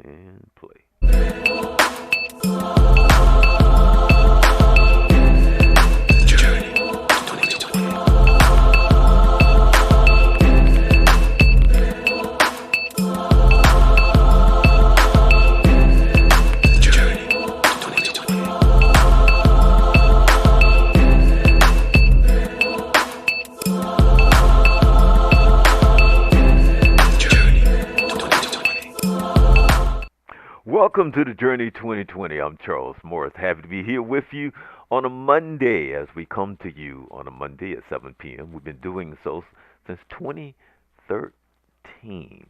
And play. Welcome to the Journey 2020. I'm Charles Morris. Happy to be here with you on a Monday as we come to you on a Monday at 7 p.m. We've been doing so since 2013.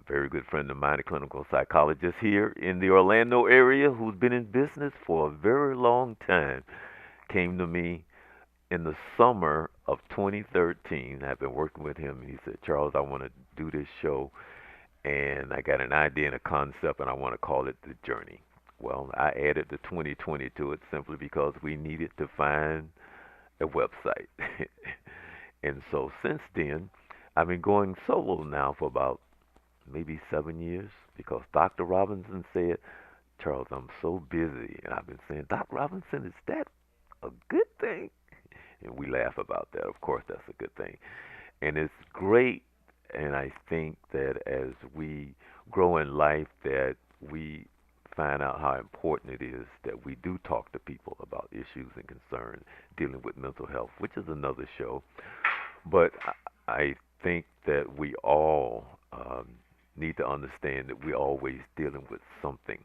Very good friend of mine, a clinical psychologist here in the Orlando area who's been in business for a very long time, came to me in the summer of 2013. I've been working with him, and he said, Charles, I want to do this show and I got an idea and a concept, and I want to call it The Journey. Well, I added the 2020 to it simply because we needed to find a website. And so since then, I've been going solo now for about maybe 7 years because Dr. Robinson said, Charles, I'm so busy. And I've been saying, Doc Robinson, is that a good thing? And we laugh about that. Of course, that's a good thing. And it's great. And I think that as we grow in life, that we find out how important it is that we do talk to people about issues and concerns dealing with mental health, which is another show. But I think that we all need to understand that we're always dealing with something.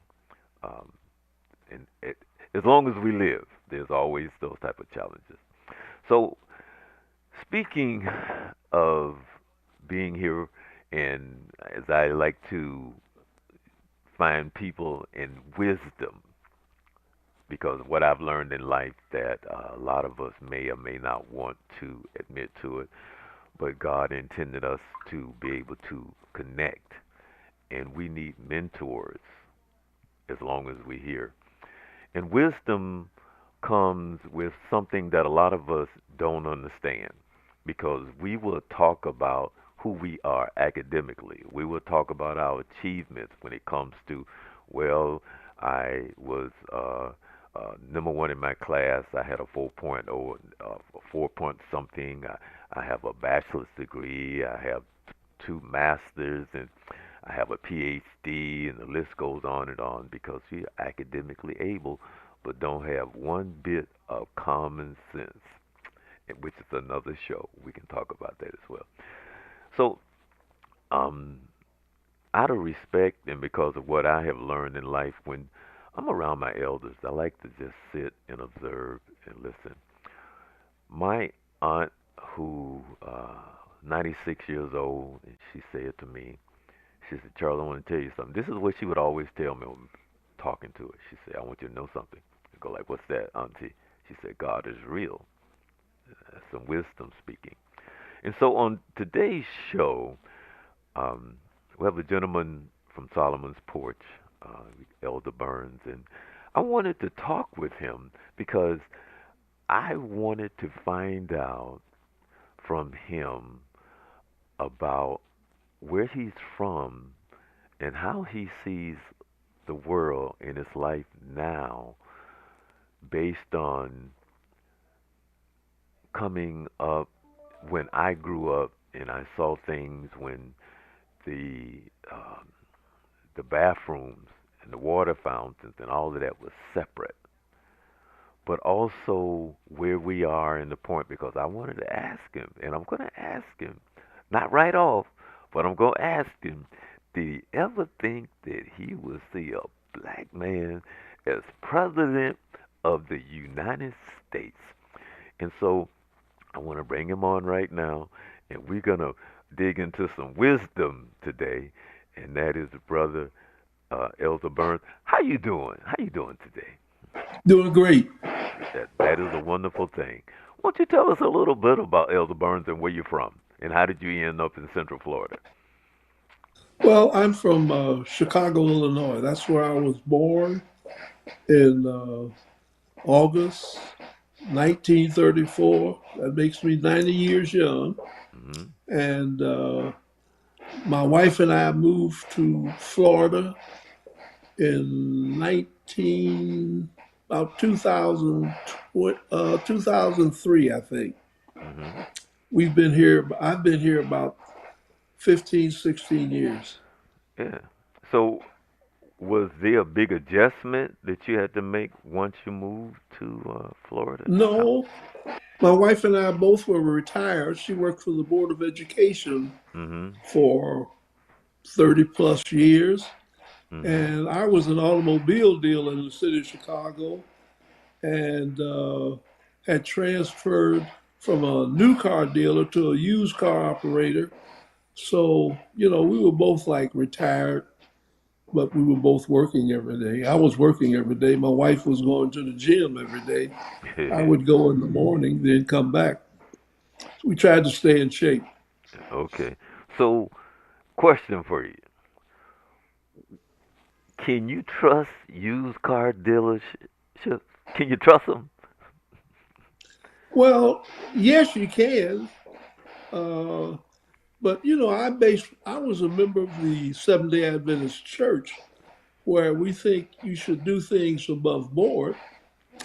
Um, and as long as we live, there's always those type of challenges. So speaking of being here, and as I like to find people in wisdom, because what I've learned in life that a lot of us may or may not want to admit to it, but God intended us to be able to connect, and we need mentors as long as we're here. And wisdom comes with something that a lot of us don't understand because we will talk about who we are academically. We will talk about our achievements when it comes to, well, I was number one in my class. I had a 4.0, a 4 point something. I have a bachelor's degree. I have two masters, and I have a PhD, and the list goes on and on because you're academically able, but don't have one bit of common sense, which is another show. We can talk about that as well. So, um, out of respect and because of what I have learned in life, when I'm around my elders, I like to just sit and observe and listen. My aunt, who 96 years old, and she said to me, she said, Charles, I want to tell you something. This is what she would always tell me when talking to her. She said, I want you to know something. I go like, what's that, auntie? She said, God is real. That's some wisdom speaking. And so on today's show, um, we have a gentleman from Solomon's Porch, Elder Burns, and I wanted to talk with him because I wanted to find out from him about where he's from and how he sees the world in his life now based on coming up when I grew up and I saw things when the um, the bathrooms and the water fountains and all of that was separate, but also where we are in the point because I wanted to ask him, and I'm going to ask him, not right off, but I'm going to ask him, did he ever think that he would see a black man as president of the United States? And so I want to bring him on right now, and we're going to dig into some wisdom today, and that is brother Elder Burns. How you doing? How you doing today? Doing great. That is a wonderful thing. Won't you tell us a little bit about Elder Burns and where you're from, and how did you end up in Central Florida? Well, I'm from Chicago, Illinois. That's where I was born in August 1934. That makes me 90 years young. Hmm. And My wife and I moved to Florida in 19 about 2000, 2003, I think. Hmm. We've been here. I've been here about 15, 16 years. Yeah. So was there a big adjustment that you had to make once you moved to Florida? How? No, my wife and I both were retired. She worked for the Board of Education Hmm. for 30 plus years. Hmm. And I was an automobile dealer in the city of Chicago and had transferred from a new car dealer to a used car operator. So, we were both like retired, but we were both working every day. I was working every day. My wife was going to the gym every day. I would go in the morning, then come back. We tried to stay in shape. Okay. So, question for you: can you trust used car dealerships? Can you trust them? Well, yes, you can. Uh, but I was a member of the Seventh Day Adventist Church, where we think you should do things above board.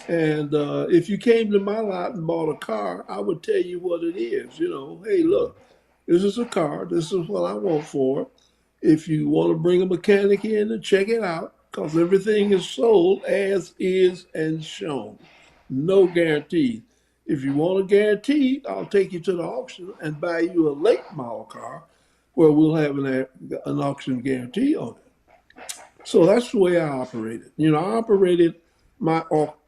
And if you came to my lot and bought a car, I would tell you what it is. Hey, Hmm. look, this is a car. This is what I want for it. If you want to bring a mechanic in and check it out, because everything is sold as is and shown. No guarantees. If you want a guarantee, I'll take you to the auction and buy you a late model car where we'll have an auction guarantee on it. So that's the way I operated. I operated my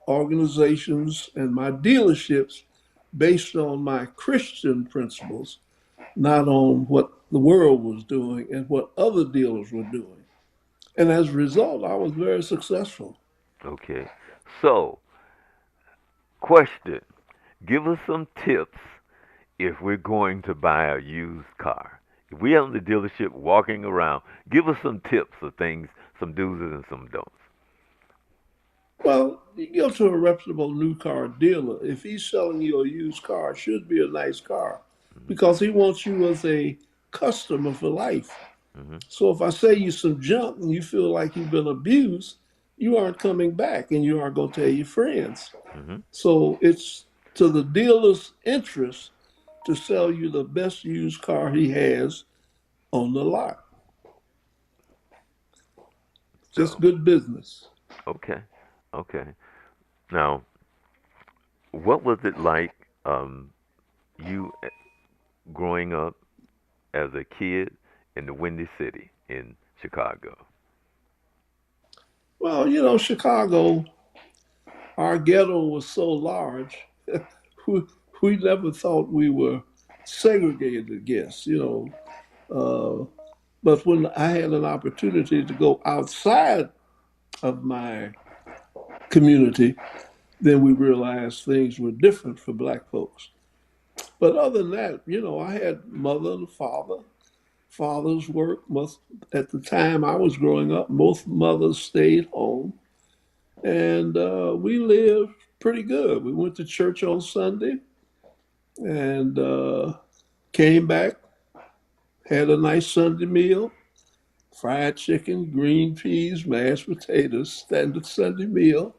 organizations and my dealerships based on my Christian principles, not on what the world was doing and what other dealers were doing. And as a result, I was very successful. Okay. So, question: give us some tips if we're going to buy a used car. If we are in the dealership walking around, give us some tips of things, some do's and some don'ts. Well, you go to a reputable new car dealer. If he's selling you a used car, it should be a nice car because he wants you as a customer for life. Hmm. So if I say you some junk and you feel like you've been abused, you aren't coming back and you aren't going to tell your friends. Hmm. So it's to the dealer's interest to sell you the best used car he has on the lot. Just So, good business. okay, okay. Now, what was it like, um, you growing up as a kid in the Windy City in Chicago? Well, Chicago, our ghetto was so large, we, we never thought we were segregated, I guess, but when I had an opportunity to go outside of my community, then we realized things were different for black folks. But other than that, I had mother and father. Father's work must at the time I was growing up, both mothers stayed home, and we lived pretty good. We went to church on Sunday and came back, had a nice Sunday meal, fried chicken, green peas, mashed potatoes, standard Sunday meal,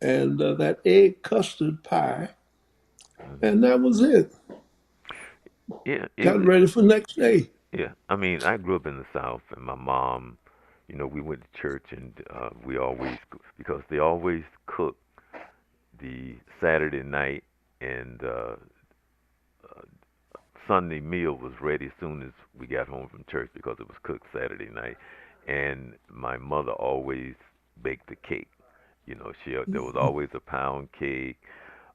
and that egg custard pie, Hmm. and that was it. Yeah, Got ready for next day. yeah. I mean, I grew up in the South, and my mom, we went to church, and we always, because they always cook the Saturday night, and Sunday meal was ready as soon as we got home from church because it was cooked Saturday night. And my mother always baked a cake. There was always a pound cake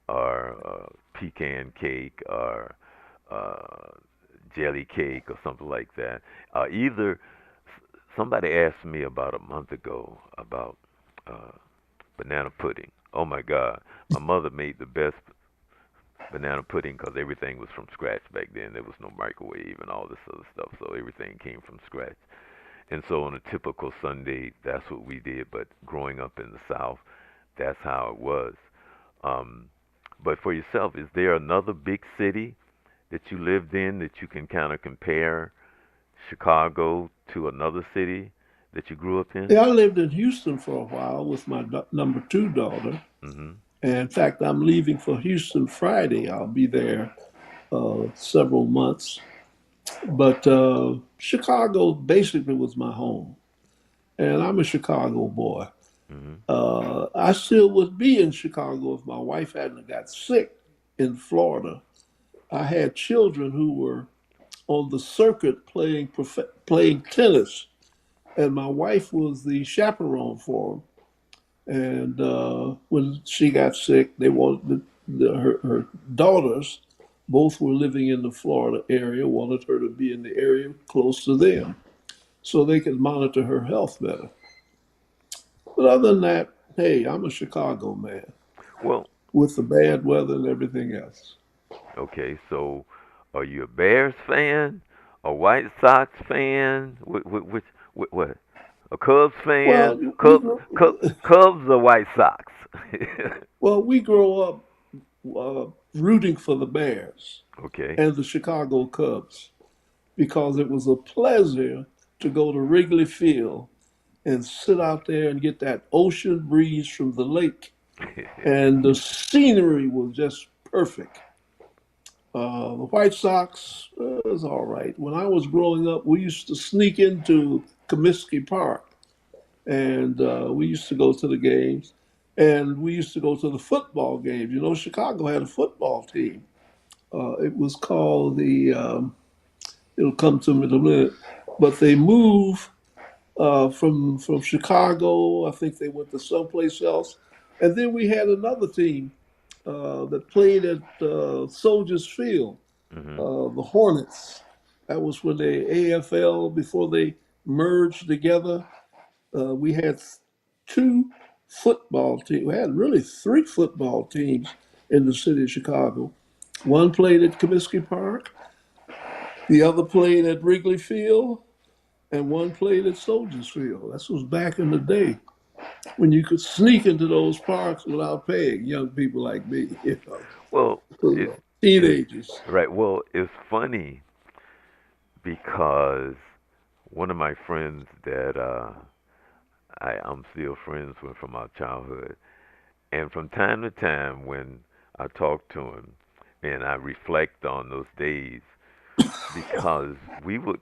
or pecan cake or uh, jelly cake or something like that. Either somebody asked me about a month ago about uh, banana pudding. Oh my God, my mother made the best banana pudding because everything was from scratch back then. There was no microwave and all this other stuff, so everything came from scratch. And so on a typical Sunday, that's what we did. But growing up in the South, that's how it was. Um, but for yourself, is there another big city that you lived in that you can kind of compare Chicago to another city that you grew up in? Yeah, I lived in Houston for a while with my number two daughter. Mhm. And in fact, I'm leaving for Houston Friday. I'll be there several months. But Chicago basically was my home. And I'm a Chicago boy. Mhm. I still would be in Chicago if my wife hadn't got sick in Florida. I had children who were on the circuit playing tennis, and my wife was the chaperone for them. And when she got sick, they wanted her daughters, both were living in the Florida area, wanted her to be in the area close to them so they could monitor her health better. But other than that, hey, I'm a Chicago man Well, with the bad weather and everything else. okay, so are you a Bears fan, a White Sox fan, what? A Cubs fan, Well, we grew, Cubs or White Sox? we grow up rooting for the Bears Okay. and the Chicago Cubs because it was a pleasure to go to Wrigley Field and sit out there and get that ocean breeze from the lake. And the scenery was just perfect. The White Sox was all right. When I was growing up, we used to sneak into Comiskey Park and we used to go to the games. And we used to go to the football games. You know, Chicago had a football team. It was called it'll come to me in a minute, but they moved from Chicago. I think they went to someplace else, and then we had another team that played at Soldiers Field, Mhm. the Hornets. That was when the AFL before they merged together. We had two football teams. We had really three football teams in the city of Chicago. One played at Comiskey Park, the other played at Wrigley Field, and one played at Soldiers Field. This was back in the day when you could sneak into those parks without paying. Young people like me, Well, it's it's teenagers. right. Well, it's funny because one of my friends that I'm still friends with from our childhood, and from time to time when I talk to him and I reflect on those days because we would.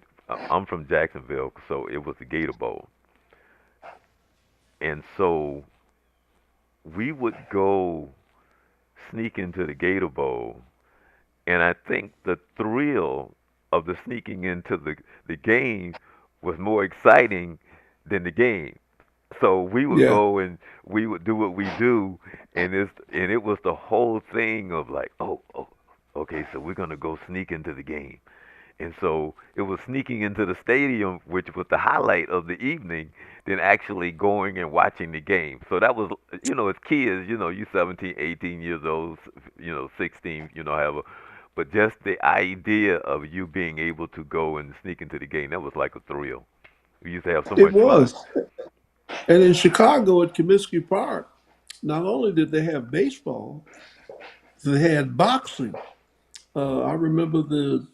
I'm from Jacksonville, so it was the Gator Bowl, and so we would go sneak into the Gator Bowl, and I think the thrill of the sneaking into the game was more exciting than the game. So we would Yeah, go and we would do what we do, and it was the whole thing of like, oh, okay, so we're gonna go sneak into the game. And so it was sneaking into the stadium, which was the highlight of the evening, than actually going and watching the game. So that was, as kids, you 17, 18 years old, 16, however. But just the idea of you being able to go and sneak into the game, that was like a thrill. We used to have so it much fun. was. And in Chicago at Comiskey Park, not only did they have baseball, they had boxing. I remember the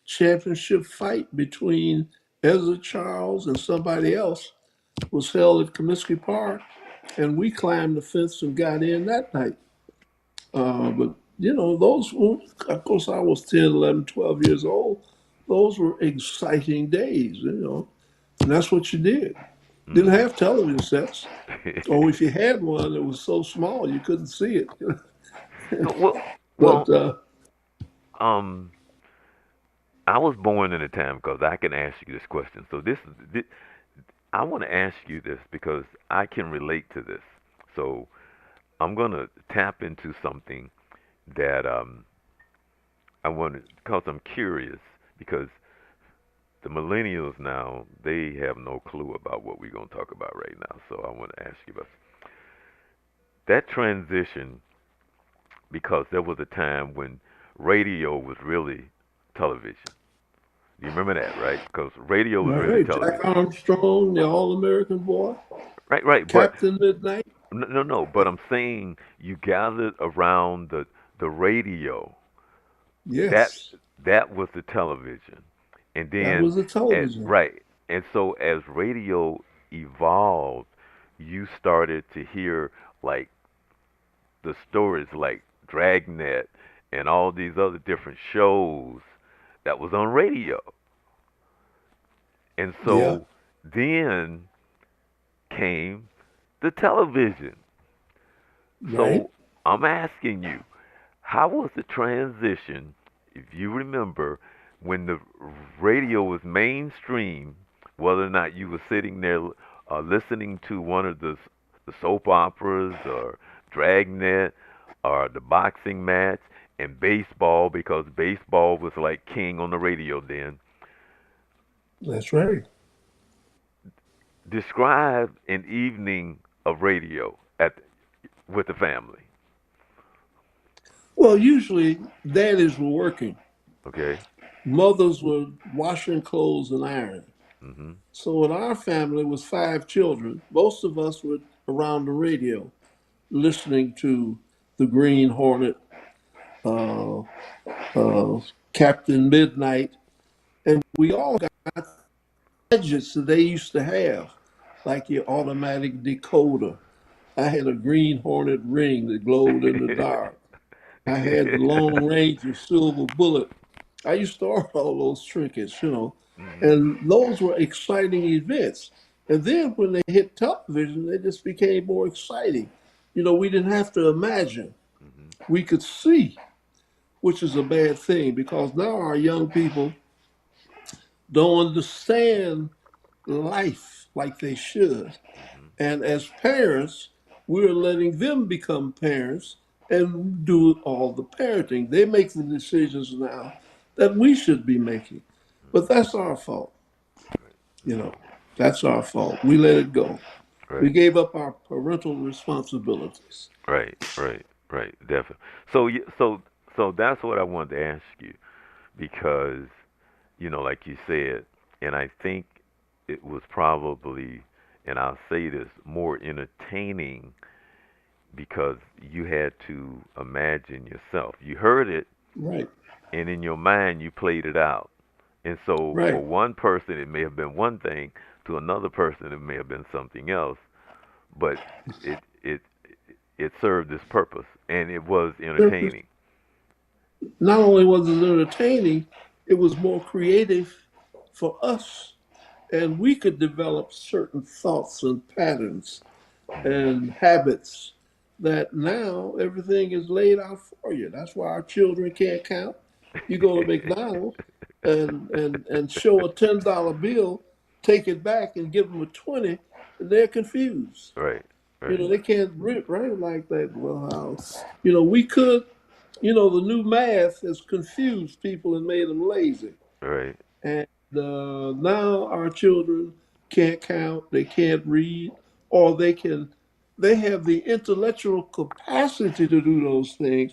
championship fight between Ezra Charles and somebody else was held at Comiskey Park, and we climbed the fence and got in that night. But those were, of course, I was 10, 11, 12 years old. Those were exciting days. And that's what you did. Didn't Hmm. have television sets. Or if you had one, it was so small you couldn't see it. well, But well, um, I was born in a time because I can ask you this question. So I want to ask you this because I can relate to this. So I'm gonna tap into something that I want to, because I'm curious because the millennials now they have no clue about what we're gonna talk about right now. So I want to ask you about that transition because there was a time when radio was really television. Do you remember that, right? Because radio was really hey, Jack television. Armstrong, the All American boy, Right, right. But Captain Midnight. no, no, no. But I'm saying you gathered around the radio. That Yes. that was the television, And That then was the at television. right, and so as radio evolved, you started to hear like the stories like Dragnet and all these other different shows that was on radio. And Yeah, so then came the television. right, So I'm asking you, how was the transition, if you remember, when the radio was mainstream, whether or not you were sitting there listening to one of the soap operas or Dragnet or the boxing match and baseball, because baseball was like king on the radio then. that's right. Describe an evening of radio with the family. Well, usually daddies were working, Okay? mothers were washing clothes and ironing. Hmm. So in our family was five children. Most of us were around the radio, listening to the Green Hornet, uh, uh, Captain Midnight, and we all got gadgets that they used to have, like your automatic decoder. I had a Green Hornet ring that glowed in the dark. I had the Lone Ranger silver bullet. I used to order all those trinkets, Hmm. and those were exciting events. And then when they hit television, they just became more exciting. We didn't have to imagine. Hmm. We could see, which is a bad thing because now our young people don't understand life like they should. Hmm. And as parents, we're letting them become parents and do all the parenting. They make the decisions now that we should be making. But that's our fault, you know. That's our fault. We let it go. We Right. gave up our parental responsibilities. Right, right, right, definitely. So, so that's what I wanted to ask you because, like you said, and I think it was probably, and I'll say this, more entertaining because you had to imagine yourself. You heard it, Right, and in your mind, you played it out. And so, for right. one person, it may have been one thing. To another person, it may have been something else. But it it served its purpose, and it was entertaining. Not only was it entertaining, it was more creative for us, and we could develop certain thoughts and patterns Hmm. and habits that now everything is laid out for you. That's why our children can't count. You go to McDonald's and show a $10 bill, take it back and give them a 20, and they're confused. Right, right, They can't write like that. Well, how? We could. The new math has confused people and made them lazy. right, And now our children can't count, they can't read, or they have the intellectual capacity to do those things,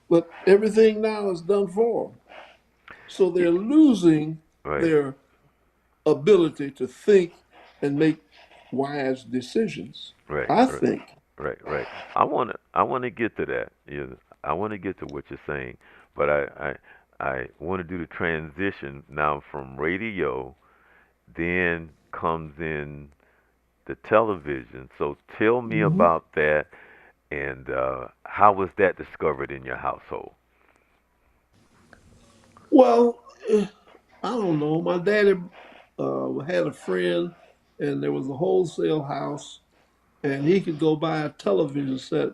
but everything now is done for them. So yeah, they're losing right, their ability to think and make wise decisions. right, I right, think. right. I wanna get to that. I wanna get to what you're saying, but I want to do the transition now from radio. Then comes in the television. So tell me Mhm. about that, and how was that discovered in your household? Well, I don't know. My daddy had a friend, and there was a wholesale house, and he could go buy a television set,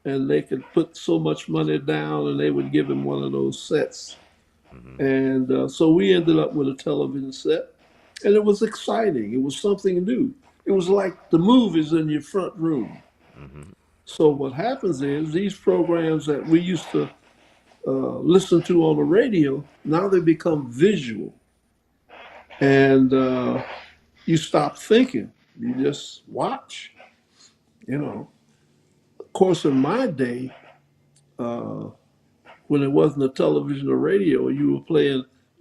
and they could put so much money down, and they would give him one of those sets. Hmm. And so we ended up with a television set, and it was exciting. It was something new. It was like the movies in your front room. Hmm. So what happens is these programs that we used to listen to on the radio now they become visual, and you stop thinking. You just watch. You know. Of course, in my day, uh, when it wasn't a television or radio, you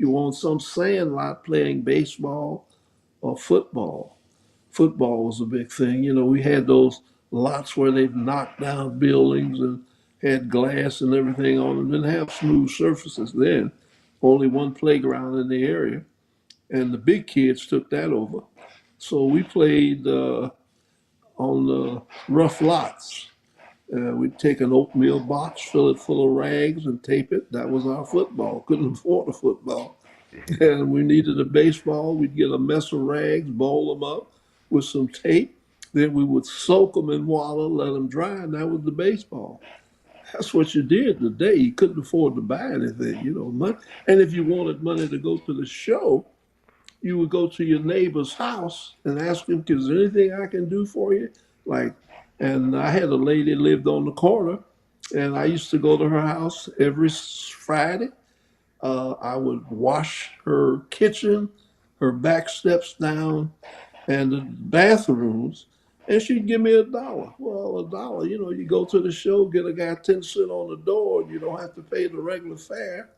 were on some sand lot playing baseball or football. Football was a big thing. We had those lots where they knocked down buildings and had glass and everything on them. Didn't have smooth surfaces then. Only one playground in the area. and the big kids took that over. So we played on the rough lots. We'd take an oatmeal box, fill it full of rags, and tape it. That was our football. Couldn't afford a football. And we needed a baseball. We'd get a mess of rags, bowl them up with some tape. Then we would soak them in water, let them dry, and that was the baseball. That's what you did today. You couldn't afford to buy anything, money. And if you wanted money to go to the show, you would go to your neighbor's house and ask him, "Is there anything I can do for you?" Like, and I had a lady lived on the corner, and I used to go to her house every Friday. I would wash her kitchen, her back steps down, and the bathrooms, and she'd give me $1. Well, $1, you go to the show, get a guy 10 cents on the door, and you don't have to pay the regular fare.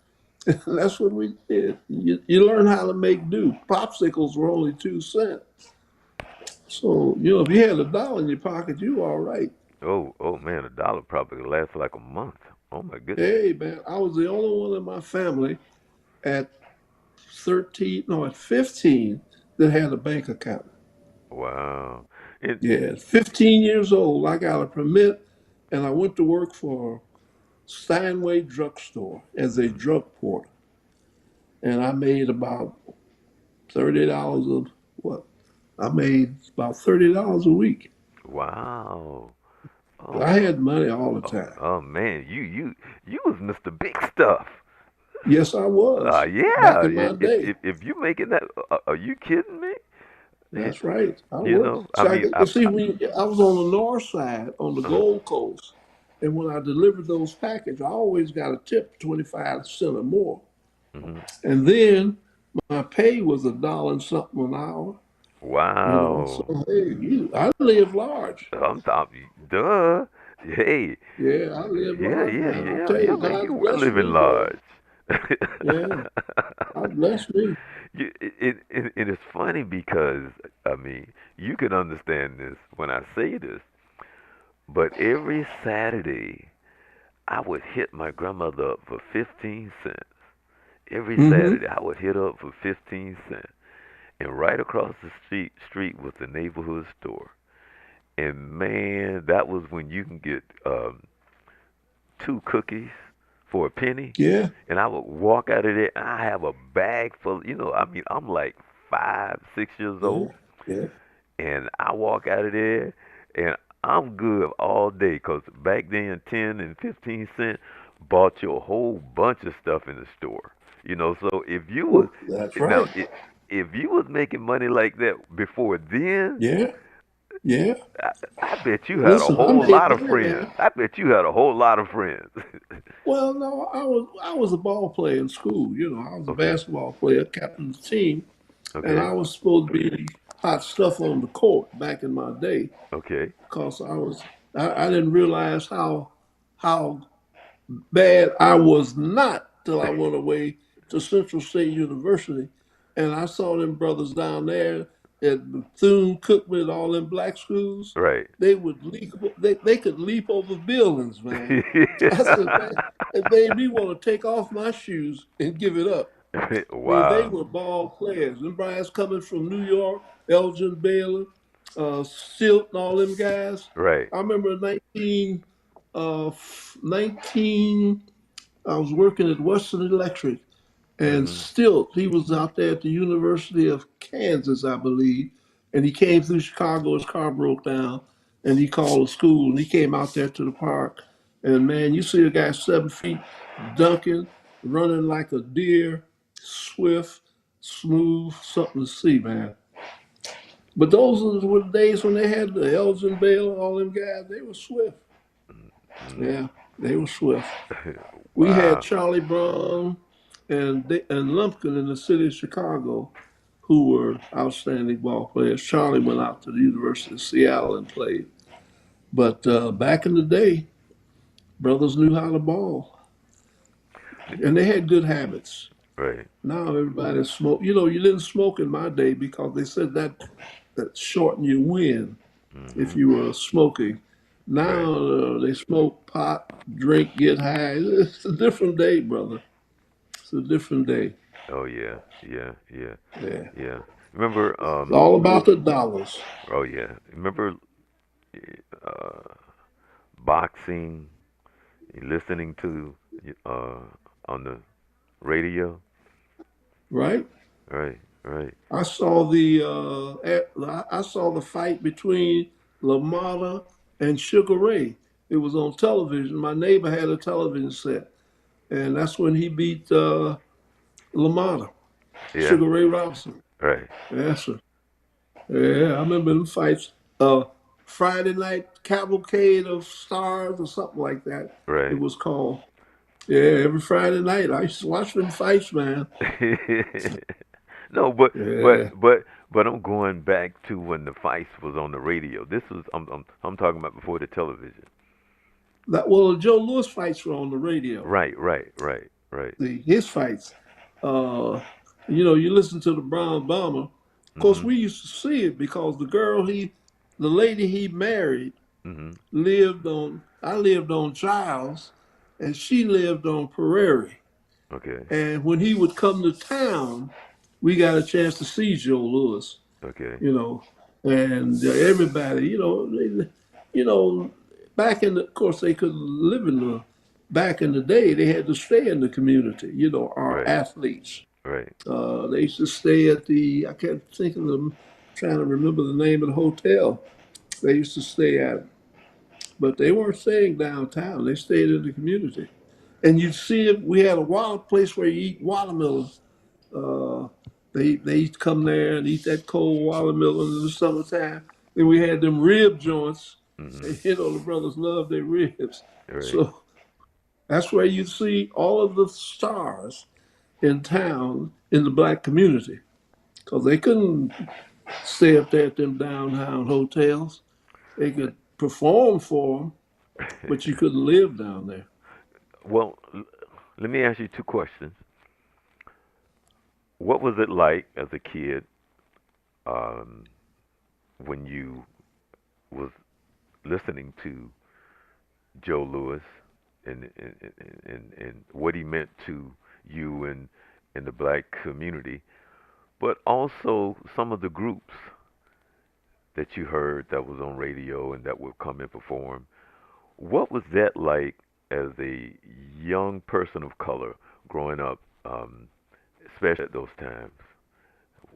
That's what we did. You learn how to make do. Popsicles were only 2 cents. So, if you had $1 in your pocket, you were all right. Oh man, a dollar probably lasts like a month. Oh my goodness. Hey, man, I was the only one in my family at 13, no, at 15 that had a bank account. Wow. It Yeah, at 15 years old, I got a permit and I went to work for Steinway Drugstore as a mhm. drug porter. And I made about $30 of what? I made about $30 a week. Wow. Oh, I had money all the time. oh man, you was Mr. Big Stuff. Yes, I was back Yeah. in my day. If you making that, are you kidding me? That's right. I You worked. know, I So mean, you see, I was on the north side on the uh, Gold Coast, and when I delivered those packages, I always got a tip, 25 cents or more. mhm. And then my pay was $1 and something an hour. So Wow. hey, I live large. I'm talking, duh. Hey, Yeah, I live large, man. I tell yeah, you, man, God's you were blessed living me, boy. large. Yeah, God bless me. It is funny because, I mean, you can understand this when I say this, but every Saturday I would hit my grandmother up for 15 cents. Every Hmm. Saturday I would hit her up for 15 cents. And right across the street was the neighborhood store. And man, that was when you can get 2 cookies for a penny. Yeah, And I would walk out of there and I have a bag full, I mean, I'm like 5, 6 years yeah, old. yeah, And I walk out of there and I'm good all day. Cause back then 10 and 15 cent bought you a whole bunch of stuff in the store. So if you was, oh, that's now, right. if you was making money like that before then, Yeah, yeah. I, I bet you had a Listen, I whole made lot of money, friends. man. I bet you had a whole lot of friends. Well, no, I was a ball player in school. I was a Okay. basketball player, captain of the team, and Okay. I was supposed to be hot stuff on the court back in my day Okay. because I didn't realize how bad I was not till I went away to Central State University, and I saw them brothers down there at Bethune Cookman, all them black schools. Right. They would leap. They could leap over buildings, man. I said, man, it made me want to take off my shoes and give it up. I mean, they Wow. were ball players. Them guys coming from New York, Elgin Baylor, Stilt, and all them guys. Right. I remember 19. I was working at Western Electric, and Mhm. Stilt, he was out there at the University of Kansas, I believe, and he came through Chicago. His car broke down, and he called the school, and he came out there to the park. And man, you see a guy 7 feet dunking, running like a deer, swift, smooth, something to see, man. But those were the days when they had the Elgin Baylor, all them guys. They were swift. Mhm. Yeah, they were swift. We had Wow. Charlie Brown and Lumpkin in the city of Chicago, who were outstanding ball players. Charlie went out to the University of Seattle and played. But back in the day, brothers knew how to ball, and they had good habits. Right. Now everybody smoke. You didn't smoke in my day because they said that shortened your wind if Mhm. you were smoking. Right. Now they smoke pot, drink, get high. It's a different day, brother. It's a different day. Oh yeah, yeah, yeah, Yeah, yeah. Remember? it's all about the dollars, Oh yeah. Remember uh, boxing? Listening to uh, on the radio. right? Right, right, I saw the fight between LaMotta and Sugar Ray. It was on television. My neighbor had a television set, and that's when he beat LaMotta, yeah, Sugar Ray Robinson. right, Yes, sir. Yeah, I remember them fights. Friday Night Cavalcade of Stars or something like that. It right. was called. Yeah, every Friday night I used to watch them fights, man. No, but but Yeah. but but I'm going back to when the fights was on the radio. This was I'm talking about before the television. That well, the Joe Louis fights were on the radio. Right, right, right, right. His fights. Uh, you listen to the Brown Bomber. Of course, Mhm, we used to see it because the lady he married, mhm. lived on. I lived on Giles, and she lived on Prairie. Okay, And when he would come to town, we got a chance to see Joe Louis. okay, You know, and everybody, back in of course they could live in the back in the day. They had to stay in the community. Our right, athletes. right. They used to stay at I can't think of them. Trying to remember the name of the hotel they used to stay at, but they weren't staying downtown. They stayed in the community. And you'd see it. We had a wild place where you eat watermelon. Uh, they come there and eat that cold watermelon in the summertime. Then we had them rib joints. Mhm. The brothers love their ribs. Right. So that's where you see all of the stars in town in the black community because they couldn't stay up there at them downtown hotels. They could perform for them, but you couldn't live down there. Well, let me ask you two questions. What was it like as a kid um, when you was listening to Joe Louis and what he meant to you and in the black community, but also some of the groups that you heard that was on radio and that would come and perform. What was that like as a young person of color growing up, especially at those times?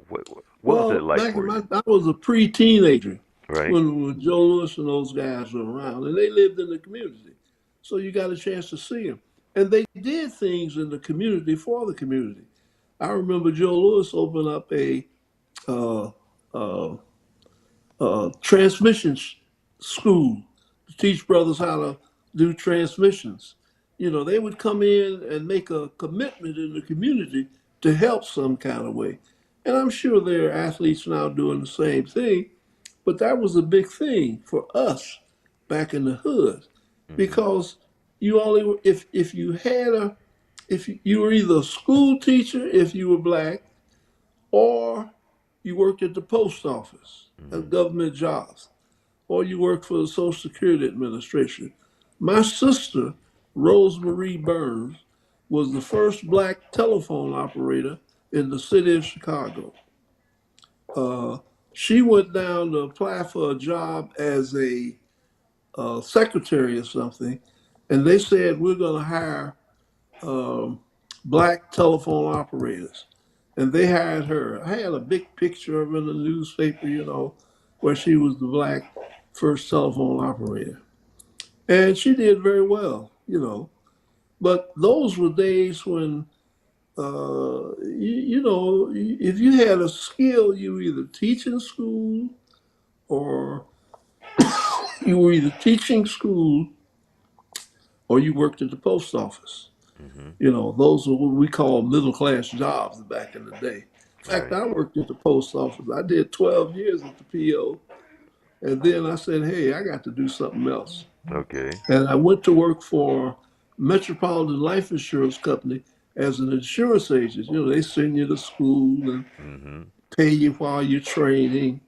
What was that Well, like back in for my, you? I was a pre-teenager Right? when Joe Louis and those guys were around, and they lived in the community, so you got a chance to see them. And they did things in the community for the community. I remember Joe Louis opened up a uh, uh, transmission school to teach brothers how to do transmissions. They would come in and make a commitment in the community to help some kind of way. And I'm sure there are athletes now doing the same thing, but that was a big thing for us back in the hood Mhm. because you only if you had a if you were either a school teacher if you were black or you worked at the post office, Mhm. government jobs, or you worked for the Social Security Administration. My sister, Rosemarie Burns, was the first black telephone operator in the city of Chicago. Uh, she went down to apply for a job as a secretary or something, and they said, we're going to hire um, black telephone operators. And they hired her. I had a big picture of her in the newspaper, where she was the black first telephone operator. And she did very well. But those were days when, if you had a skill, you were either teaching school or you were either teaching school or you worked at the post office. Mhm. Those are what we call middle class jobs back in the day. In fact, Right. I worked at the post office. I did 12 years at the PO. And then I said, hey, I got to do something else. Okay. And I went to work for Metropolitan Life Insurance Company as an insurance agent. They send you to school and Mhm. pay you while you're training.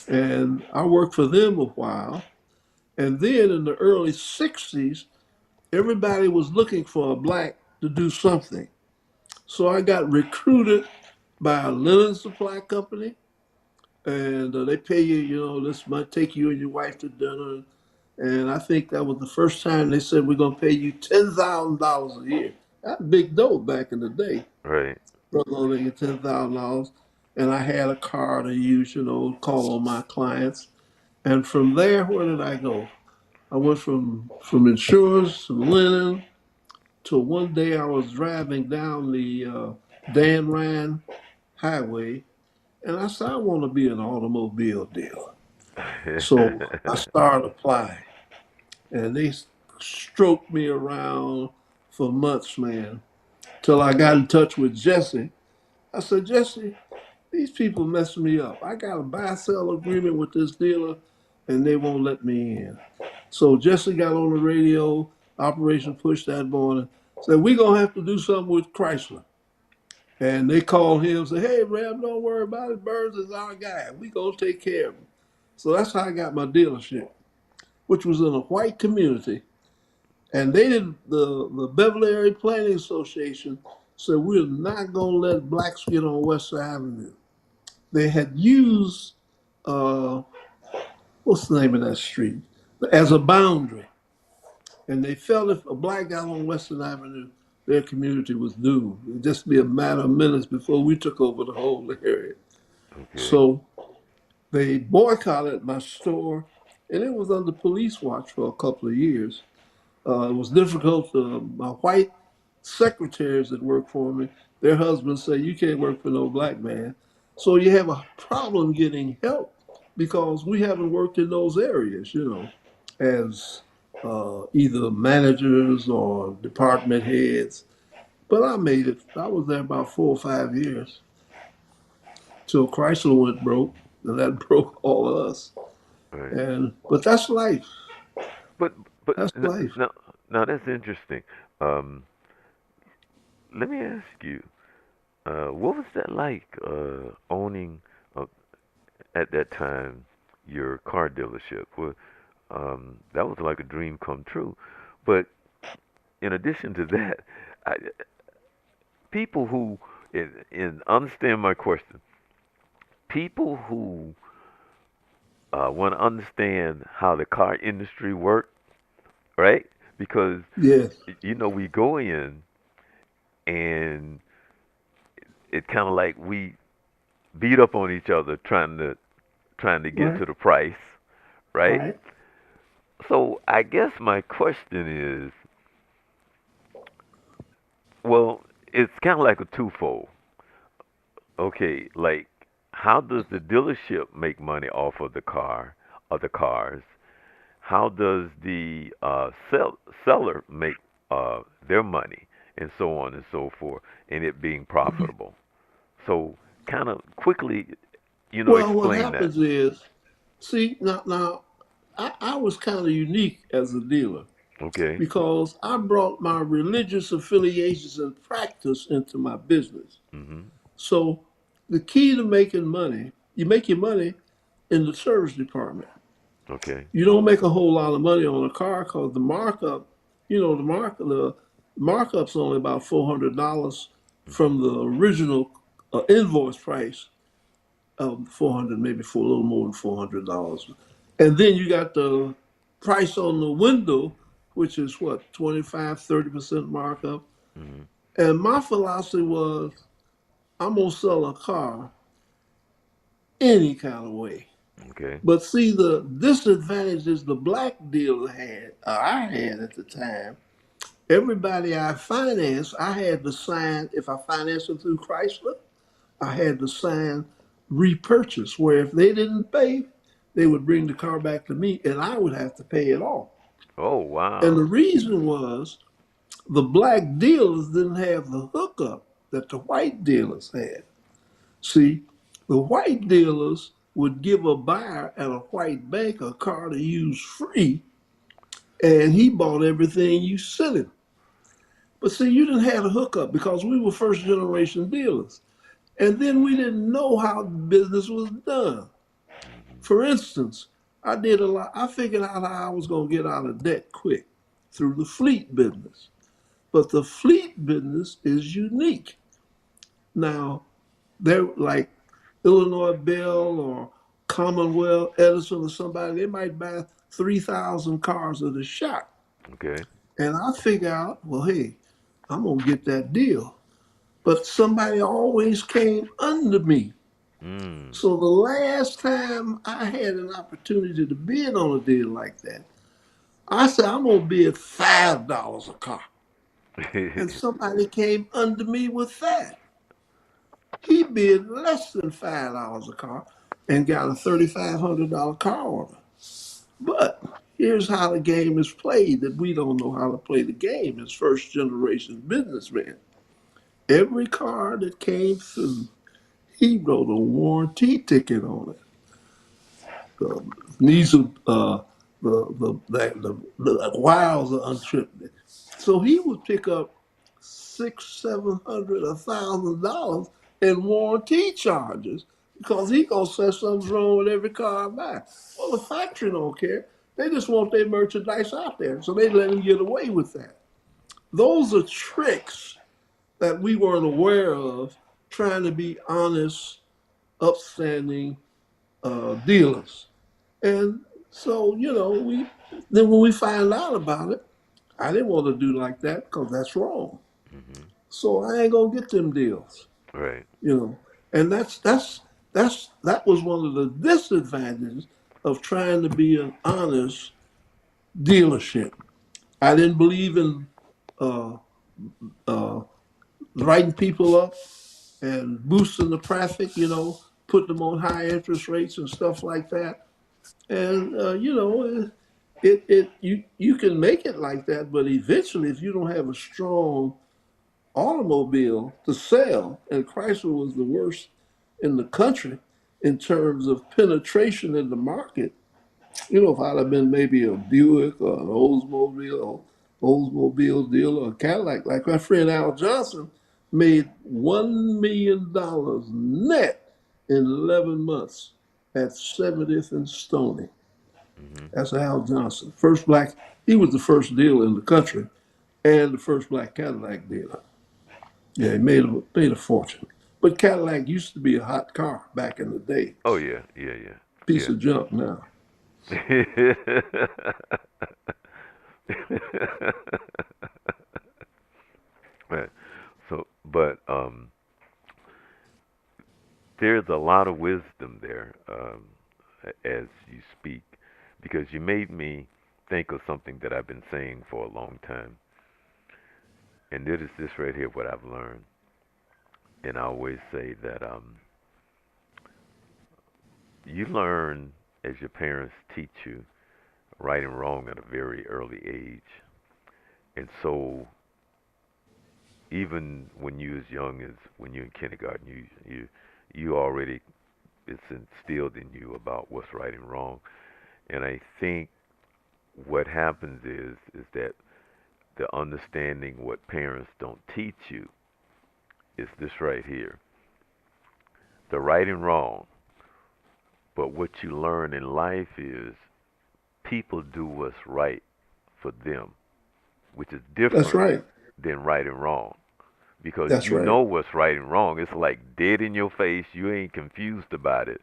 And I worked for them a while. And then in the early 60s, everybody was looking for a black to do something. So I got recruited by a linen supply company, and they pay you, this might take you and your wife to dinner. And I think that was the first time they said, we're going to pay you $10,000 a year. That's big dough back in the day. Right. Brother only get $10,000. And I had a car to use, call on my clients. And from there, where did I go? I went from insurance to linen to one day I was driving down the Dan Ryan Highway, and I said, I want to be an automobile dealer. So I started applying, and they stroked me around for months, man, till I got in touch with Jesse. I said, Jesse, these people messing me up. I got a buy-sell agreement with this dealer, and they won't let me in. So Jesse got on the radio, Operation Push that morning, said, we're going to have to do something with Chrysler. And they called him and said, hey, Reb, don't worry about it. Burns is our guy. We going to take care of him. So that's how I got my dealership, which was in a white community. And they did the Beverly Area Planning Association said, we're not going to let blacks get on West Avenue. They had used, uh, what's the name of that street, as a boundary. And they felt if a black got on Western Avenue, their community was doomed. It would just be a matter of minutes before we took over the whole area. Okay. So they boycotted my store, and it was under police watch for a couple of years. It was difficult. My white secretaries that worked for me, their husbands say, you can't work for no black man. So you have a problem getting help because we haven't worked in those areas, as either managers or department heads. But I made it. I was there about 4 or 5 years till Chrysler went broke, and that broke all of us. Right. But that's life. But but That's life. now now that's interesting. Um, Let me ask you, what was that like owning uh, at that time your car dealership? Well, that was like a dream come true. But in addition to that, I, people who and understand my question, people who want to understand how the car industry works, right? Because Yes. we go in and it kind of like we beat up on each other trying to get Right. to the price, right? Right. So I guess my question is, well, it's kind of like a twofold. Okay, like how does the dealership make money off of the car or the cars? How does the seller make their money, and so on and so forth, and it being profitable? So kind of quickly, Well, what explain that. happens is, see, now I was kind of unique as a dealer Okay. because I brought my religious affiliations and practice into my business. Mhm. So the key to making money, you make your money in the service department. Okay. You don't make a whole lot of money on a car because the markup, the markup's only about $400 Mhm. from the original invoice price of 400, maybe for a little more than $400. And then you got the price on the window, which is what, 25, 30% markup. Mhm. And my philosophy was, I'm gonna sell a car any kind of way. Okay. But see, the disadvantages the black dealer had, I had at the time, everybody I financed, I had to sign, if I financed them through Chrysler, I had to sign repurchase, where if they didn't pay, they would bring the car back to me and I would have to pay it off. Oh And the wow. reason was the black dealers didn't have the hookup that the white dealers had. See, the white dealers would give a buyer at a white bank a car to use free, and he bought everything you sent him. But see, you didn't have a hookup because we were first generation dealers. And then we didn't know how business was done. Mhm. For instance, I did a lot, I figured out how I was going to get out of debt quick through the fleet business. But the fleet business is unique. Now, they're like Illinois Bell or Commonwealth Edison or somebody, they might buy 3,000 cars at a shot. Okay. And I figure out, well, hey, I'm going to get that deal. But somebody always came under me. Mm. So the last time I had an opportunity to bid on a deal like that, I said, I'm going to bid $5 a car. And somebody came under me with that. He bid less than $5 a car and got a $3,500 car order. But here's how the game is played that we don't know how to play the game as first generation businessmen. Every car that came through, he wrote a warranty ticket on it. Needs the wires are untripped. So he would pick up six, 700, $1,000 in warranty charges because he gonna say something's wrong with every car I buy. Well, the factory don't care. They just want their merchandise out there, so they let him get away with that. Those are tricks that we weren't aware of, trying to be honest, upstanding dealers. And so, we then when we find out about it, I didn't want to do like that because that's wrong. Hmm. So I ain't gonna get them deals, Right. you know. And that was one of the disadvantages of trying to be an honest dealership. I didn't believe in uh, uh, writing people up and boosting the traffic, putting them on high interest rates and stuff like that. And you can make it like that, but eventually, if you don't have a strong automobile to sell, and Chrysler was the worst in the country in terms of penetration in the market. If I'd have been maybe a Buick or an Oldsmobile deal or a Cadillac, like my friend Al Johnson made $1 million net in 11 months at 70th and Stony. Hmm. That's Al Johnson. First black, he was the first dealer in the country and the first black Cadillac dealer. Yeah, he made a fortune. But Cadillac used to be a hot car back in the day. Oh yeah, yeah, yeah, Piece yeah. of junk now. Right. So, but there's a lot of wisdom there as you speak, because you made me think of something that I've been saying for a long time, and it is this right here, what I've learned. And I always say that you learn as your parents teach you right and wrong at a very early age, and so even when you as young as when you're in kindergarten, you already it's instilled in you about what's right and wrong. And I think what happens is that the understanding what parents don't teach you is this right here, the right and wrong. But what you learn in life is people do what's right for them, which is That's different right. than right and wrong. Because That's you right. know what's right and wrong. It's like dead in your face. You ain't confused about it.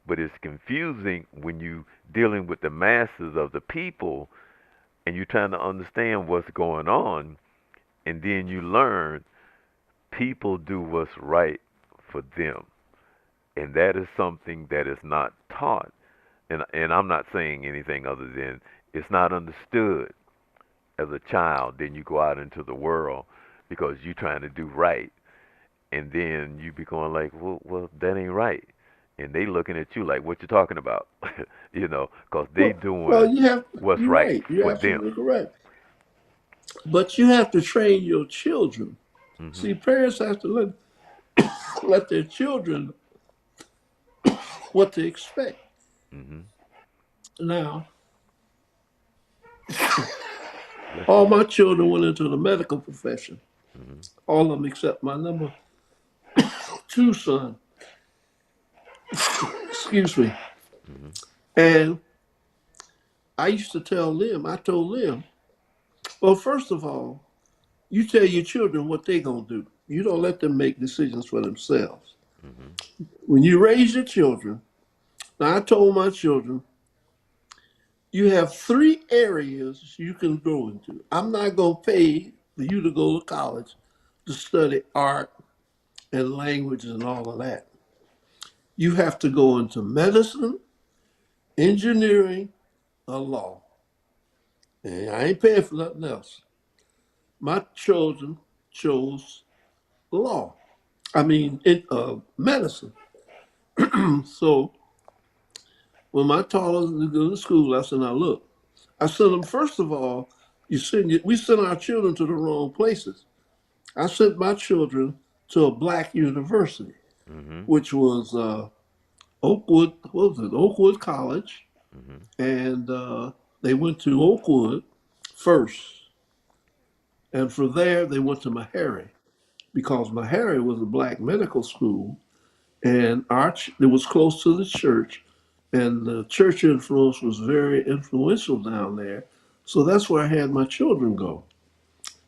But it's confusing when you dealing with the masses of the people and you're trying to understand what's going on, and then you learn people do what's right for them. And that is something that is not taught. And I'm not saying anything other than it's not understood as a child. Then you go out into the world because you're trying to do right, and then you be going like, well, that ain't right, and they looking at you like, what you talking about, because they Well, doing what's you're right right. You're for them. absolutely correct. But you have to train your children. Mhm. See, parents have to let their children what to expect. Mhm. Now, Bless all you. my children went into the medical profession. Mhm. All of them except my number two son. Excuse me. Mhm. And I told them, well, first of all, you tell your children what they gonna do. You don't let them make decisions for themselves. Mhm. When you raise your children, now I told my children, you have three areas you can go into. I'm not going to pay for you to go to college to study art and language and all of that. You have to go into medicine, engineering, or law. And I ain't paying for nothing else. My children chose law. Medicine. So when my taught us to go to school, I said, now look, I sent them, first of all, we send our children to the wrong places. I sent my children to a black university, Mhm. which was Oakwood College. Mhm. And they went to Oakwood first. And from there, they went to Meharry because Meharry was a black medical school. And it was close to the church. And the church influence was very influential down there. So that's where I had my children go.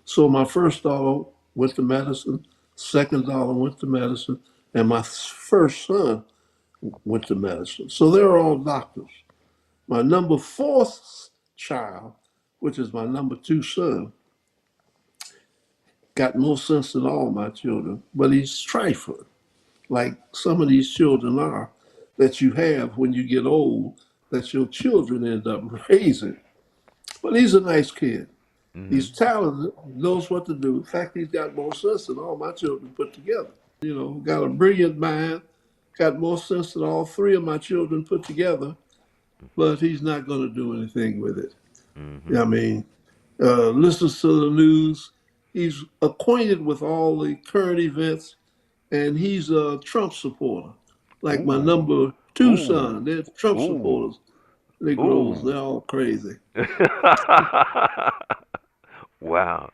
So my first dollar went to medicine, second dollar went to medicine, and my first son went to medicine. So they're all doctors. My number fourth child, which is my number two son, got more sense than all my children, but he's trifling, like some of these children are that you have when you get old, that your children end up raising. But he's a nice kid. He's Mhm. talented, knows what to do. In fact, he's got more sense than all my children put together. Got a brilliant mind, got more sense than all three of my children put together, but he's not going to do anything with it. Mhm. I mean, listens to the news. He's acquainted with all the current events, and he's a Trump supporter. Like my Ooh. number two Ooh. son, they're Trump Ooh. supporters. Negroes, Ooh. they're all crazy. Wow.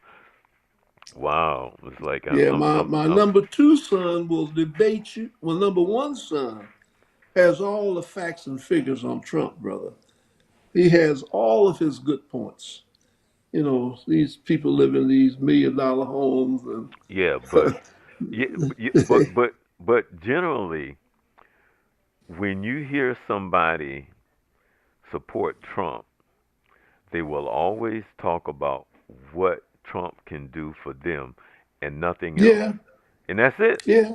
Wow. It's like Yeah, my number two son will debate you. My number one son has all the facts and figures on Trump, brother. He has all of his good points. These people live in these $1 million homes, yeah, but and yeah, but generally, when you hear somebody support Trump, they will always talk about what Trump can do for them and nothing else. yeah, And that's it. yeah.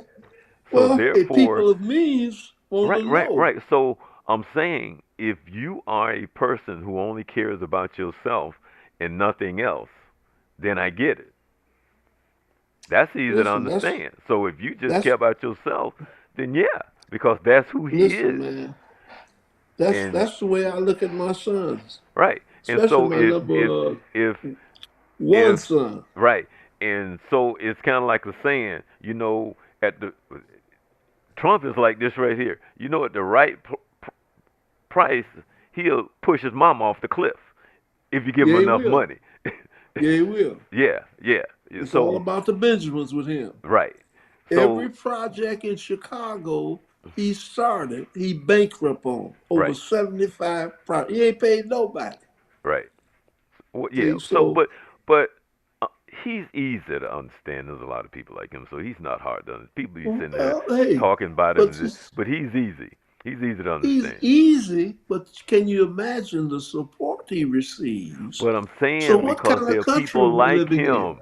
So Well, if therefore, people of means want to right, right, know, right. So I'm saying if you are a person who only cares about yourself and nothing else, then I get it. That's easy to listen, that's understand. So if you just care that's about yourself, then yeah, because that's who he listen, is. man. That's And that's the way I look at my sons, right. And especially so my number if one if son. right. And so it's kind of like a saying, at the Trump is like this right here. At the right price, he'll push his mom off the cliff if you give him Yeah, he enough will. money. Yeah, he will. Yeah, yeah. It's all So about the Benjamins with him. right. Every So project in Chicago he started, he bankrupt on over right, 75 projects. He ain't paid nobody. right. Well, yeah. See, So so but uh, he's easy to understand. There's a lot of people like him, so he's not hard to understand. People be sitting there well, hey, talking about him, but but he's easy. He's easy to he's understand. easy, but can you imagine the support he receives? But I'm So saying what because kind of there are country are people we like living in? him.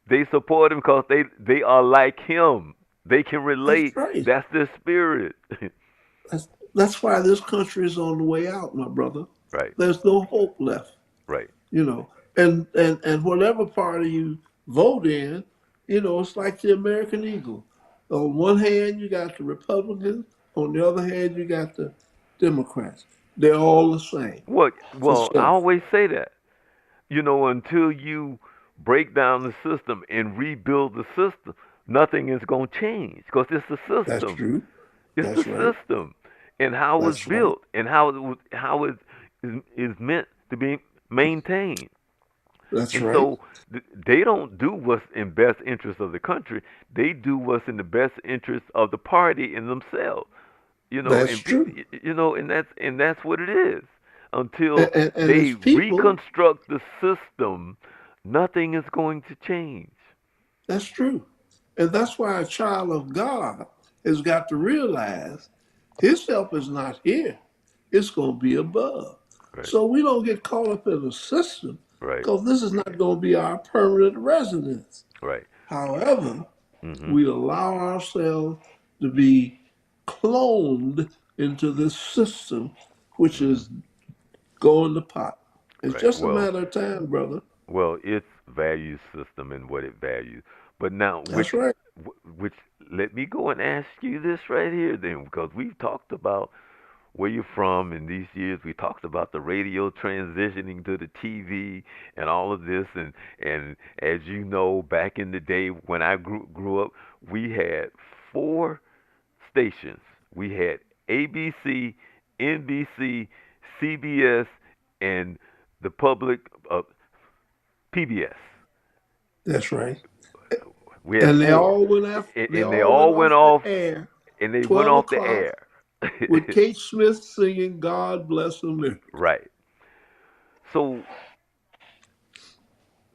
They support him because they are like him. They can That's relate. right. That's their spirit. That's why this country is on the way out, my brother. Right, There's no hope left, right, you know. And whatever party you vote in, it's like the American Eagle. On one hand, you got the Republicans. On the other hand, you got the Democrats. They're all the same for Well, I self. always say that. Until you break down the system and rebuild the system, nothing is going to change because it's the That's system. true. It's the That's right. system and how it's That's right. built and how it is meant to be maintained. That's And right. so they don't do what's in best interest of the country. They do what's in the best interest of the party and themselves. That's And true. that's what it is. And, Until and, and they as people, reconstruct the system, nothing is going to change. that's true. And that's why a child of God has got to realize his help is not here. It's going to be above. Right. So we don't get caught up in the system Right. because this is not going to be our permanent residence. Right. However, Mhm. we allow ourselves to be cloned into this system, which Mhm. is going to pot. It's Right. just a matter of time, brother. Its value system and what it values. But now, That's right. which let me go and ask you this right here, then, because we've talked about where you're from in these years. We talked about the radio transitioning to the TV and all of this, and as you know, back in the day when I grew up, we had four stations. We had ABC, NBC, CBS, and the public PBS. That's right. We had And they four, all went after, they and they all went all went off the off, air and they went 12 off the o'clock air. with Kate Smith singing God Bless America. Right. So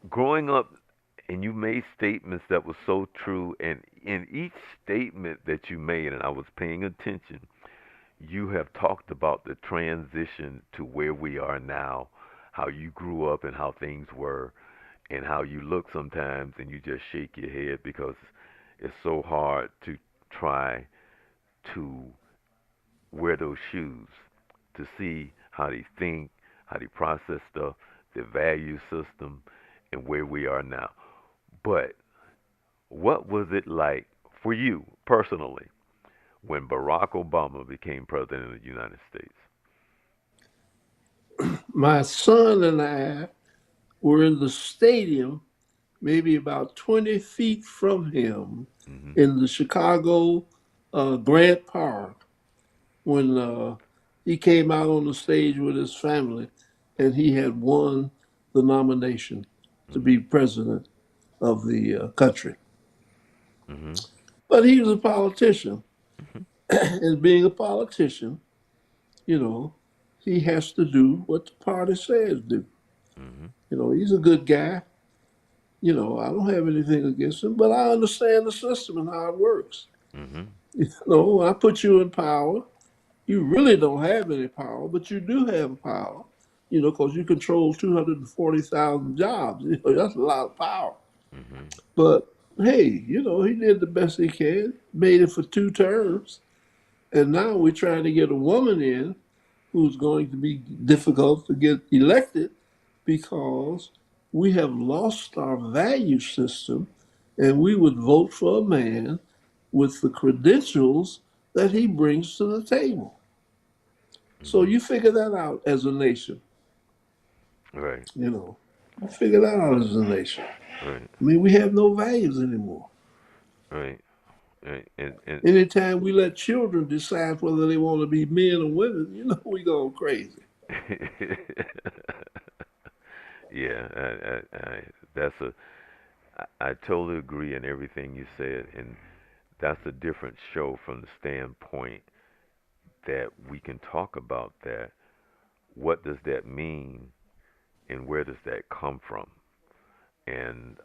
growing up, and you made statements that were so true, and in each statement that you made, and I was paying attention, you have talked about the transition to where we are now, how you grew up and how things were, and how you look sometimes and you just shake your head because it's so hard to try to wear those shoes to see how they think, how they process stuff, their value system, and where we are now. But what was it like for you personally when Barack Obama became president of the United States? My son and I were in the stadium, maybe about 20 feet from him, Mhm. in the Chicago Grant Park when he came out on the stage with his family and he had won the nomination to Mhm. be president of the country. Mhm. But he was a politician. Mhm. And being a politician, you know, he has to do what the party says do. Mhm. He's a good guy. I don't have anything against him, but I understand the system and how it works. Mhm. I put you in power. You really don't have any power, but you do have power, because you control 240,000 jobs. That's a lot of power. Mhm. But hey, he did the best he can, made it for 2 terms, and now we're trying to get a woman in who's going to be difficult to get elected because we have lost our value system and we would vote for a man with the credentials that he brings to the table. So Mhm. you figure that out as a nation, Right. you know. You figure that out as a nation. Right. I mean, we have no values anymore. Right. Right. And Anytime we let children decide whether they want to be men or women, we go crazy. yeah, that's a. I totally agree in everything you said, and that's a different show from the standpoint that we can talk about that. What does that mean, and where does that come from? And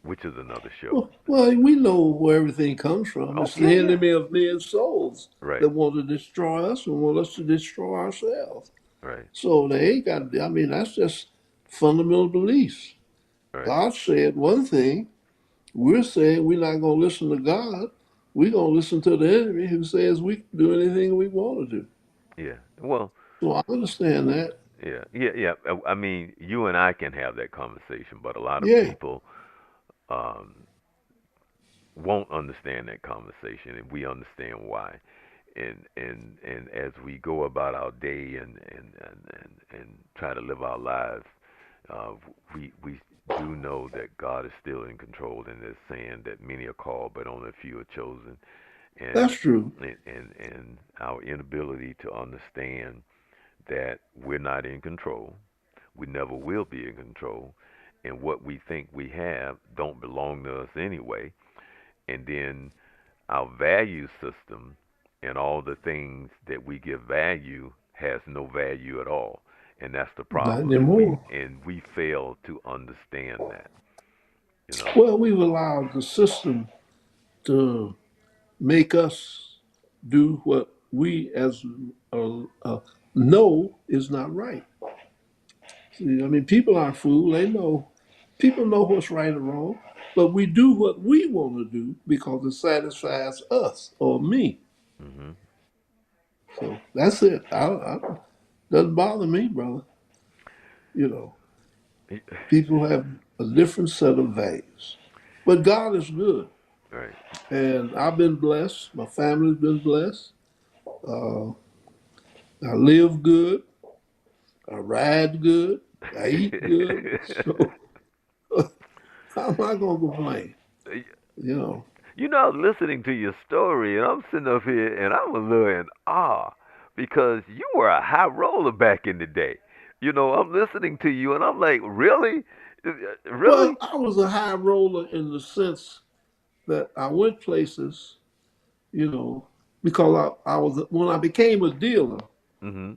which is another show. Well, we know where everything comes from. Oh It's yeah, the yeah. enemy of men's souls Right, that want to destroy us and want us to destroy ourselves. right, So they ain't got, I mean, that's just fundamental beliefs. right. God said one thing. We're saying we're not going to listen to God. We're going to listen to the enemy who says we can do anything we want to do. Yeah. Well, So I understand that. yeah, yeah, yeah. I mean, you and I can have that conversation, but a lot of Yeah, people um, won't understand that conversation, and we understand why. And as we go about our day and try to live our lives, uh, we do know that God is still in control, and is saying that many are called, but only a few are chosen. that's And true. and our inability to understand that we're not in control, we never will be in control, and what we think we have don't belong to us anyway. And then our value system and all the things that we give value has no value at all. And that's the Not problem. And we anymore. and we fail to understand that. You know. Well, we've allowed the system to make us do what we as know is not right. See, I mean, people aren't fools. They know, people know what's right or wrong, but we do what we want to do because it satisfies us or me. Hmm. So that's it. Doesn't bother me, brother. You know, people have a different set of values, but God is good, Right. and I've been blessed. My family's been blessed. Uh, I live good. I ride good. I eat good. So how am I gonna complain? You know. You know, I'm listening to your story, and I'm sitting up here, and I'm a little in awe because you were a high roller back in the day. You know, I'm listening to you, and I'm like, really, Well, really? I was a high roller in the sense that I went places, you know, because I was when I became a dealer, Hmm.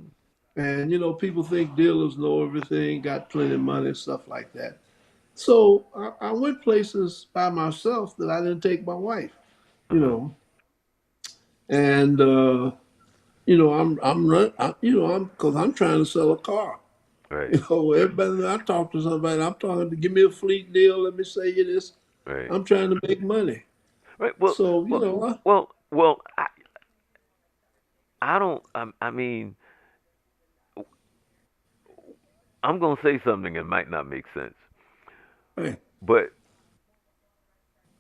and people think dealers know everything, got plenty of money, stuff like that. So I went places by myself that I didn't take my wife, Uh you huh. know, and I'm run, I'm because I'm trying to sell a car. Right. Everybody that I talk to somebody, I'm talking to give me a fleet deal. Let me say you this. Right. I'm trying to make money. Right. Well. So Well. Well. I don't. I mean, I'm gonna say something that might not make sense, hey, but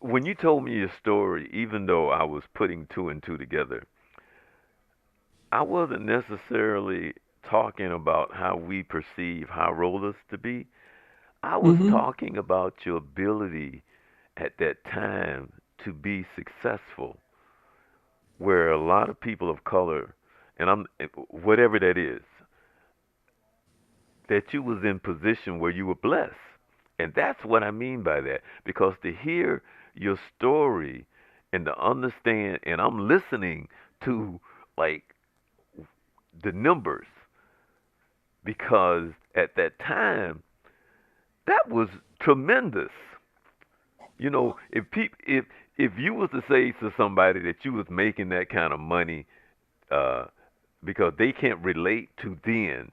when you told me your story, even though I was putting two and two together, I wasn't necessarily talking about how we perceive high rollers to be. I was mm-hmm. talking about your ability at that time to be successful, where a lot of people of color, and I'm whatever that is, that you was in position where you were blessed. And that's what I mean by that. Because to hear your story and to understand, and I'm listening to like the numbers, because at that time that was tremendous. You know, if you was to say to somebody that you was making that kind of money, uh, because they can't relate to then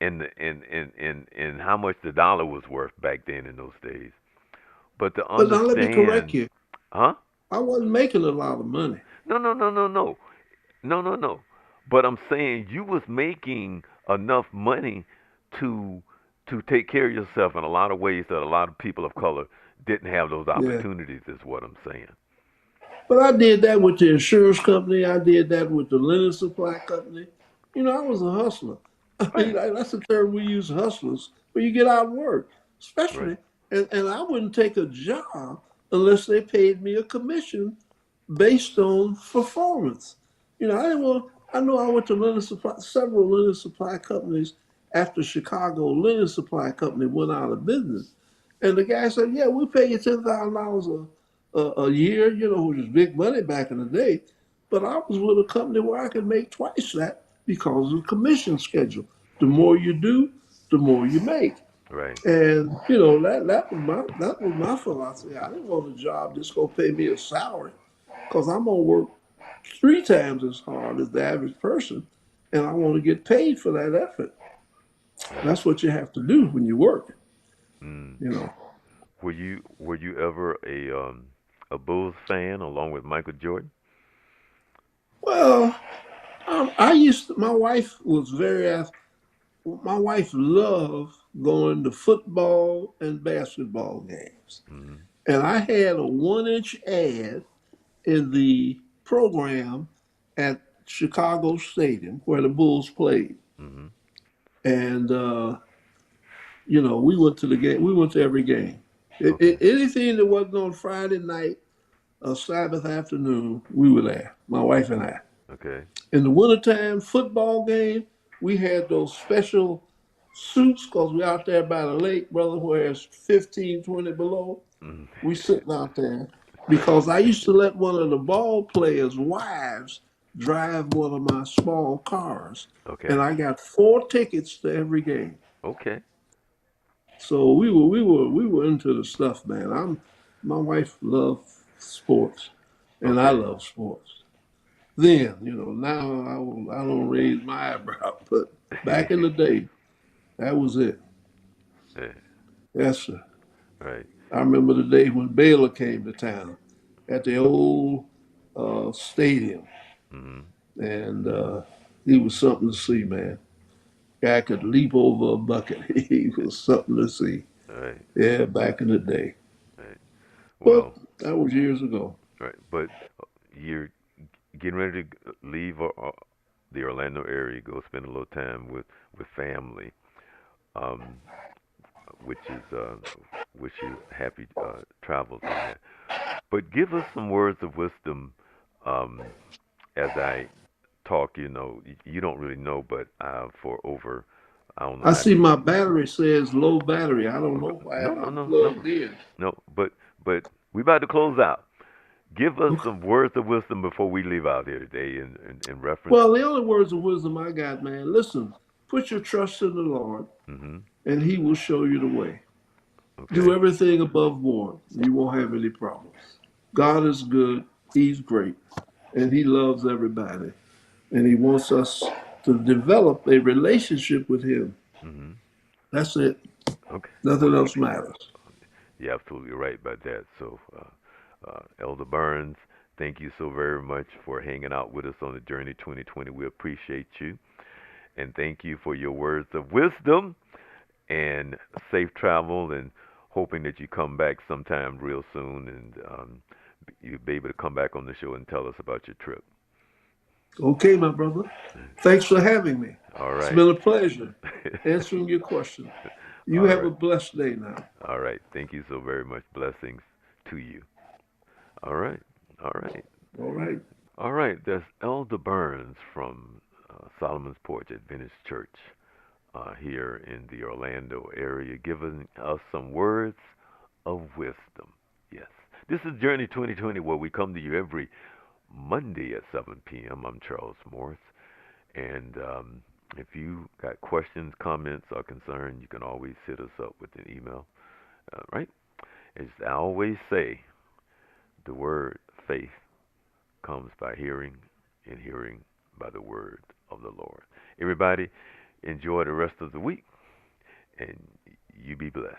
and how much the dollar was worth back then in those days. But to But now let me correct understand, you. huh? I wasn't making a lot of money. No, no, no, no, no, no, no, no. But I'm saying you was making enough money to to take care of yourself in a lot of ways that a lot of people of color didn't have those Yeah. opportunities. Is what I'm saying. But I did that with the insurance company. I did that with the linen supply company. I was a hustler. I mean, Right, that's the term we use, hustlers, where you get out and work, right, especially. And I wouldn't take a job unless they paid me a commission based on performance. I didn't want. I know I went to linen supply, several linen supply companies after Chicago Linen Supply Company went out of business, and the guy said, "Yeah, we pay you $10,000 a year, which is big money back in the day." But I was with a company where I could make twice that because of the commission schedule. The more you do, the more you make. right, And that was my philosophy. I didn't want a job that's gonna pay me a salary because I'm gonna work three times as hard as the average person, and I want to get paid for that effort. right. That's what you have to do when you work. Mm. You know. Were you ever a Bulls fan along with Michael Jordan? Well, I used to, my wife was very my wife loved going to football and basketball games. Hmm. And I had a 1 inch ad in the program at Chicago Stadium where the Bulls played. Hmm. And, we went to the game, we went to every game. Okay. Anything that wasn't on Friday night or Sabbath afternoon, we were there, my wife and I. Okay. In the wintertime football game, we had those special suits because we out there by the lake, brother, where it's 15, 20 below. Mm. We sitting out there because I used to let one of the ball players' wives drive one of my small cars. And Okay. I got 4 tickets to every game. Okay. So we were into the stuff, man. My wife loved sports, and I Okay. love sports. Then, now I don't raise my eyebrow, but back in the day, that was it. Yeah, Yes, sir. right. I remember the day when Baylor came to town at the old stadium, Mhm. and he was something to see, man. Guy could leap over a bucket. He was something to see. Right. Yeah, back in the day. Right. But Well, that was years ago. right. But you're getting ready to leave the Orlando area, go spend a little time with family, um, which is wish you happy travels on that. But give us some words of wisdom um, as I talk. You don't really know, but for over, I don't know I how see many. my battery says low battery. I don't know why No, no, I'm no, no, plugged in. no. But we about to close out. Give us Okay. some words of wisdom before we leave out here today in reference. Well, the only words of wisdom I got, man, listen, put your trust in the Lord, Hmm. and He will show you the way. Do Okay. everything above board. You won't have any problems. God is good. He's great. And He loves everybody. And He wants us to develop a relationship with Him. Hmm. That's it. Okay. Nothing Well, else matters. you're absolutely right about that. So, Elder Burns, thank you so very much for hanging out with us on the Journey 2020. We appreciate you. And thank you for your words of wisdom and safe travel, and hoping that you come back sometime real soon, and you'll be able to come back on the show and tell us about your trip. Okay, my brother. Thanks for having me. All It's right. been a pleasure answering your question. You All have a right. blessed day now. All right. Thank you so very much. Blessings to you. All right. All right. All right. All right. That's Elder Burns from Solomon's Porch Adventist Church here in the Orlando area, giving us some words of wisdom. Yes. This is Journey 2020, where we come to you every Monday at 7 p.m. I'm Charles Morris. And if you got questions, comments, or concerns, you can always hit us up with an email. Right? As I always say, the word faith comes by hearing, and hearing by the word of the Lord. Everybody, enjoy the rest of the week, and you be blessed.